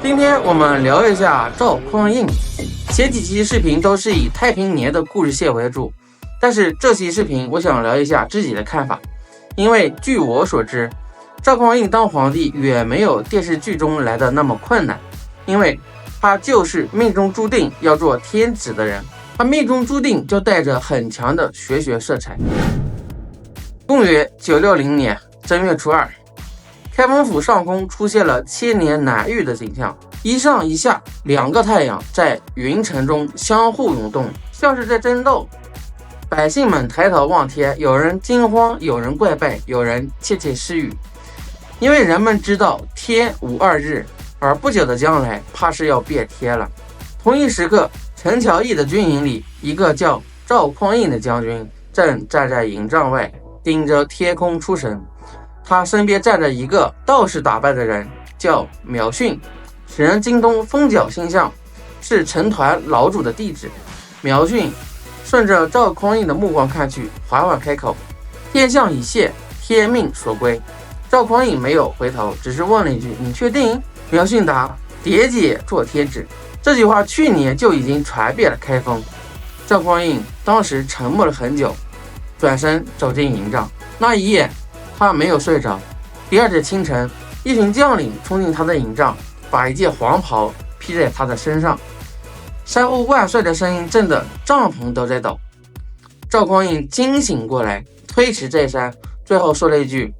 今天我們聊一下趙匡胤。前幾期視頻都是以太平年的故事線為主，但是這期視頻我想聊一下自己的看法。因為據我所知，趙匡胤當皇帝遠沒有電視劇中來的那麼困難，因為他就是命中注定要做天子的人，他命中注定就带着很強的玄学色彩。公元960年正月初二，開封府上空出现了千年难遇的景象，一上一下两個太陽在雲層中相互湧動，像是在爭鬥。百姓們抬頭望天，有人驚慌，有人怪拜，有人竊竊私語。因為人們知道天无二日，而不久的將來怕是要变天了。同一時刻，陳橋驛的軍營裡，一個叫趙匡胤的將軍正站在營帳外，盯着天空出神。他身邊站着一個道士打扮的人，叫苗訓。此人精通風角星象，是陳摶老主的弟子。苗訓順着趙匡胤的目光看去，緩緩開口：“天象已現，天命所歸。”趙匡胤沒有回頭，只是問了一句：“你確定？”苗訓答：“迭解做天子。”這句話去年就已經傳遍了開封。趙匡胤當時沉默了很久，轉身走進營帳。那一夜他沒有睡着。第二天清晨，一群將領衝進他的營帳，把一件黃袍披在他的身上。三呼萬歲的聲音震得帳篷都在抖。趙匡胤驚醒過來，推辭再三，最後說了一句：“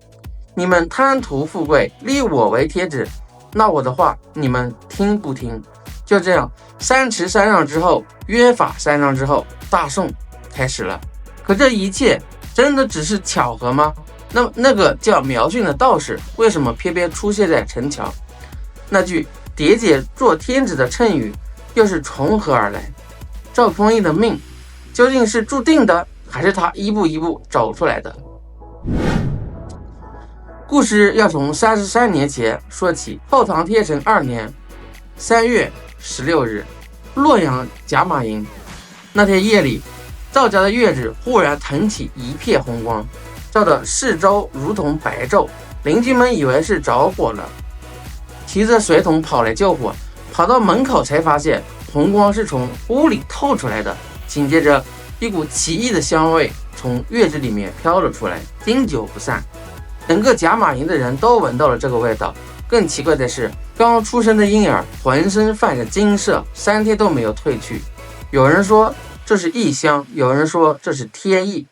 你們貪圖富貴，立我為天子，那我的話你們聽不聽？”就這樣，三辭三讓之後，約法三章之後，大宋開始了。可這一切真的只是巧合嗎？那個叫苗訓的道士為什麼偏偏出現在陳橋？那句迭解做天子的讖語又是從何而來？趙匡胤的命究竟是注定的，還是他一步一步走出來的？故事要從33年前說起。後唐天成2年3月16日，洛陽賈馬營。那天夜裡，趙家的院子忽然騰起一片紅光，照得四周如同白晝。鄰居們以為是着火了，提着水桶跑來救火，跑到门口才發現紅光是從屋裡透出來的。緊接着，一股奇異的香味從院子裡面飄了出來，經久不散。整個賈馬營的人都聞到了這個味道。更奇怪的是，剛出生的嬰兒渾身泛着金色，3天都沒有褪去。有人說這是異香，有人說這是天意。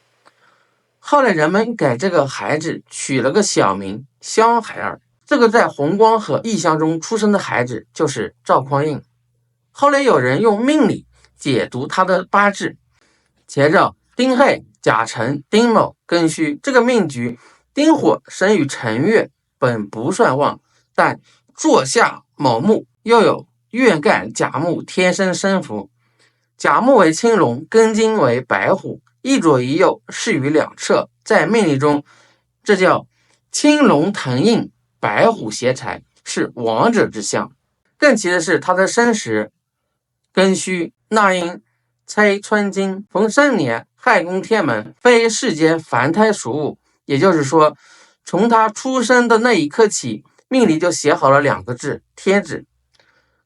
後來人們給這個孩子取了個小名香孩兒。這個在紅光和異香中出生的孩子就是趙匡胤。後來有人用命理解讀他的八字，前兆丁亥、甲辰、丁卯、庚戌。這個命局，丁火生於辰月，本不算旺，但坐下卯木，又有月干甲木天生生符。甲木為青龍，庚金為白虎，一左一右，勢於兩側。在命理中，這叫青龍騰印，白虎諧財，是王者之相。更奇的是，他的生時庚戌，納音猜春金，逢3年亥宮天門，非世間凡胎俗物。也就是說，從他出生的那一刻起，命裡就寫好了2個字：天子。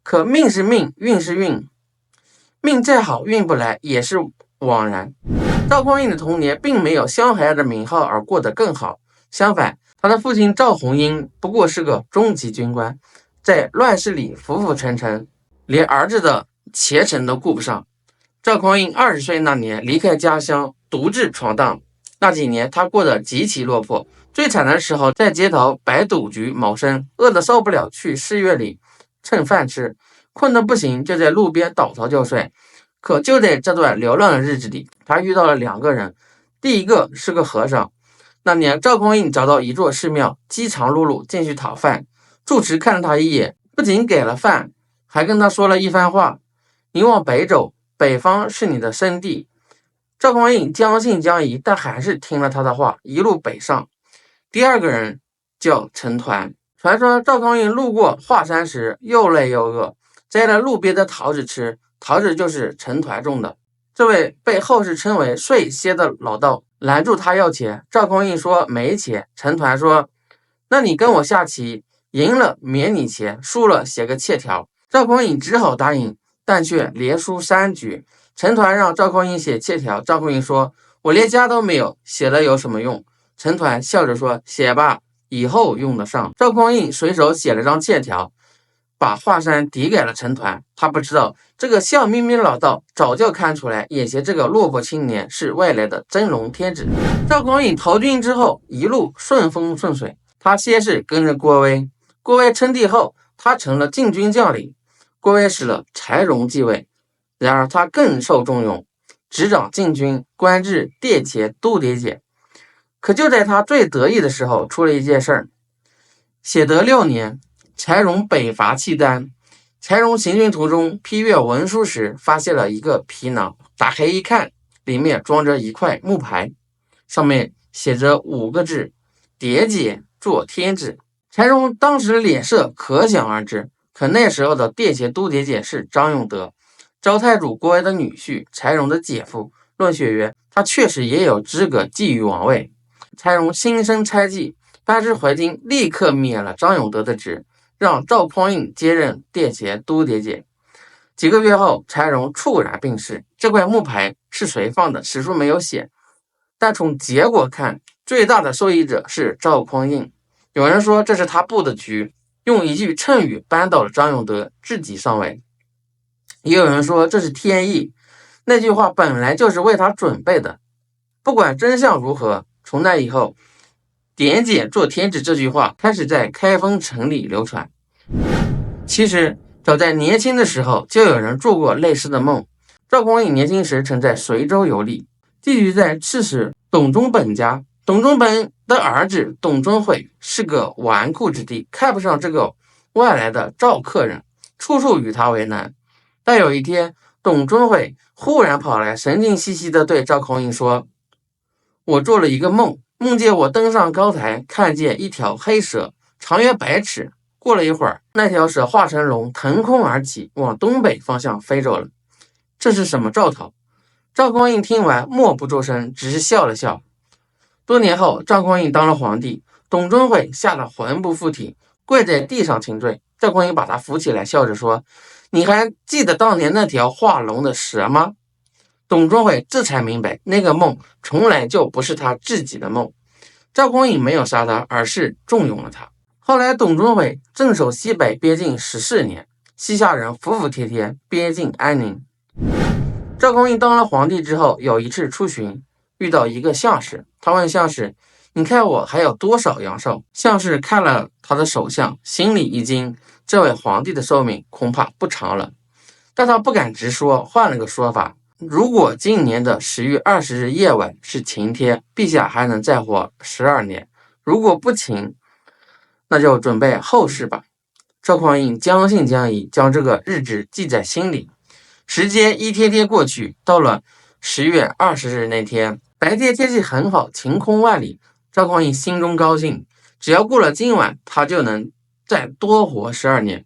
可命是命，運是運，命再好，運不來也是枉然。趙匡胤的童年並沒有香孩兒的名號而過得更好，相反，他的父親趙弘英不過是個中級軍官，在亂世裡浮浮沉沉，連兒子的前程都顧不上。趙匡胤20歲那年離開家鄉，獨自闖蕩。那幾年他過得極其落魄，最慘的時候在街頭擺賭局謀生，餓得受不了去寺院裡蹭飯吃，困得不行就在路邊倒頭就睡。可就在這段流浪的日子裡，他遇到了2個人。第一個是個和尚。那年趙匡胤找到一座寺廟，飢腸轆轆進去討飯。住持看了他一眼，不僅給了飯，還跟他說了一番話：“你往北走，北方是你的生地。”趙匡胤将信將疑，但還是聽了他的話，一路北上。第2個人叫陳摶。傳說趙匡胤路過華山時，又累又餓，摘了路邊的桃子吃，桃子就是陳摶種的。這位被後世稱為睡仙的老道攔住他要錢，趙匡胤說沒錢，陳摶說：“那你跟我下棋，贏了免你錢，輸了寫個欠條。趙匡胤只好答應，但卻連輸3局。陳摶讓趙匡胤寫欠條，趙匡胤說：“我連家都沒有，寫了有什麼用？”陳摶笑着說：“寫吧，以後用得上。”趙匡胤隨手寫了張欠條，把華山遞給了陳摶。他不知道這個笑眯眯老道早就看出來，眼前這個落魄青年是外來的真龍天子。趙匡胤投軍之後，一路順風順水。他先是跟着郭威，郭威稱帝後，他成了禁軍將領。郭威死了，柴榮繼位。然而他更受重用，執掌禁軍，官至殿前都牒检。可就在他最得意的時候，出了一件事兒。显德6年，柴榮北伐契丹。柴榮行軍途中，批閱文書時，發現了一個皮囊，打開一看，裡面裝着一塊木牌，上面寫着5個字：迭解做天子。柴榮當時臉色可想而知。可那時候的殿前都牒检是張永德，昭太祖郭威的女婿，柴榮的姐夫。論學曰，他確實也有資格覬覦王位。柴榮心生猜忌，班師回京，立刻免了張永德的職，讓趙匡胤接任殿前都牒檢。幾個月後，柴榮猝然病逝。這塊木牌是誰放的，史書沒有寫，但從結果看，最大的受益者是趙匡胤。有人說這是他布的局，用一句讖語扳倒了張永德，自己上位。也有人說這是天意，那句話本來就是為他準備的。不管真相如何，從那以後，迭解做天子这句話開始在開封城裡流傳。其實早在年輕的時候，就有人做過類似的夢。趙匡胤年輕時曾在隨州遊歷，寄居在刺史董忠本家。董忠本的兒子董忠惠是個紈絝之弟，看不上這個外來的趙客人，處處與他為難。但有一天，董忠惠忽然跑來，神經兮兮地對趙匡胤說：“我做了一個夢，夢見我登上高台，看見一條黑蛇，長約100尺。過了一會兒，那條蛇化成龍，騰空而起，往東北方向飛走了。這是什麼兆頭？”趙匡胤聽完默不作聲，只是笑了笑。多年後，趙匡胤當了皇帝，董忠惠嚇得魂不附體，跪在地上請罪。趙匡胤把他扶起來，笑着說：“你還記得當年那條化龍的蛇嗎？”董忠惠這才明白，那個夢從來就不是他自己的夢。趙匡胤沒有殺他，而是重用了他。後來，董忠惠鎮守西北邊境14年，西夏人服服帖帖，邊境安寧。趙匡胤當了皇帝之後，有一次出巡，遇到一個相士，他問相士：“你看我還有多少阳壽？”相士看了他的手相，心裡一驚，這位皇帝的壽命恐怕不長了。但他不敢直說，換了個說法：如果今年的10月20日夜晚是晴天，陛下還能再活12年；如果不晴，那就準備後事吧。趙匡胤將信將疑，將這個日子記在心裡。時間一天天過去，到了10月20日那天，白天天氣很好，晴空萬里。趙匡胤心中高興，只要過了今晚，他就能再多活12年。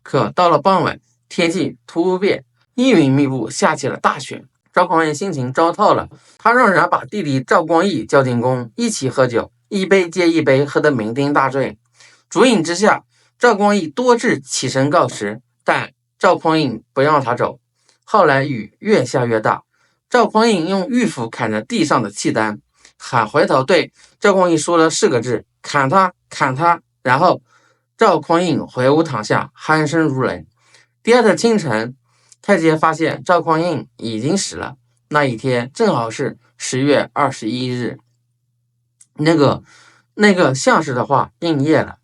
可到了傍晚，天氣突變，陰雲密布，下起了大雪。趙匡胤心情糟透了，他讓人把弟弟趙光義叫進宮，一起喝酒，一杯接一杯，喝得酩酊大醉。酒癮之下，趙光義多次起身告辭，但趙匡胤不讓他走。後來雨越下越大，趙匡胤用玉斧砍着地上的契丹，喊回頭對趙匡胤說了4個字：“砍他，砍他。”然後趙匡胤回屋躺下，鼾聲如雷。第二天清晨，太監發現趙匡胤已經死了。那一天正好是10月21日，那個相士的話應驗了。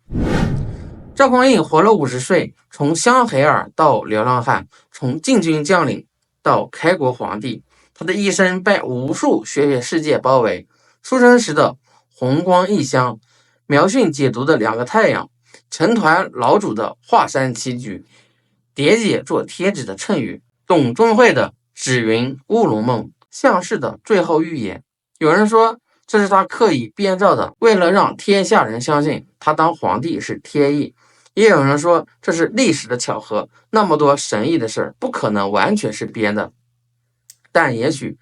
趙匡胤活了50歲，從香黑兒到流浪漢，從禁軍將領到開國皇帝，他的一生被無數學術世界包圍。出生時的紅光異香，苗訓解讀的2個太陽，陳摶老祖的華山棋局，迭解做天子的讖語，董忠惠的紫雲烏龍夢，相士的最後預言。有人說這是他刻意編造的，為了讓天下人相信他當皇帝是天意。也有人說這是歷史的巧合，那麼多神異的事不可能完全是編的。但也許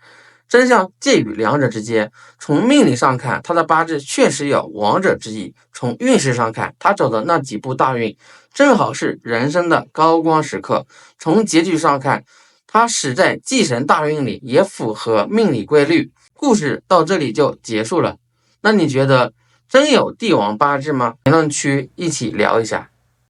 真相介於兩者之間。從命理上看，他的八字確實有王者之意；從運勢上看，他走的那幾步大運正好是人生的高光時刻；從結局上看，他死在忌神大運裡，也符合命理規律。故事到這裡就結束了。那你覺得真有帝王八字嗎？評論區一起聊一下。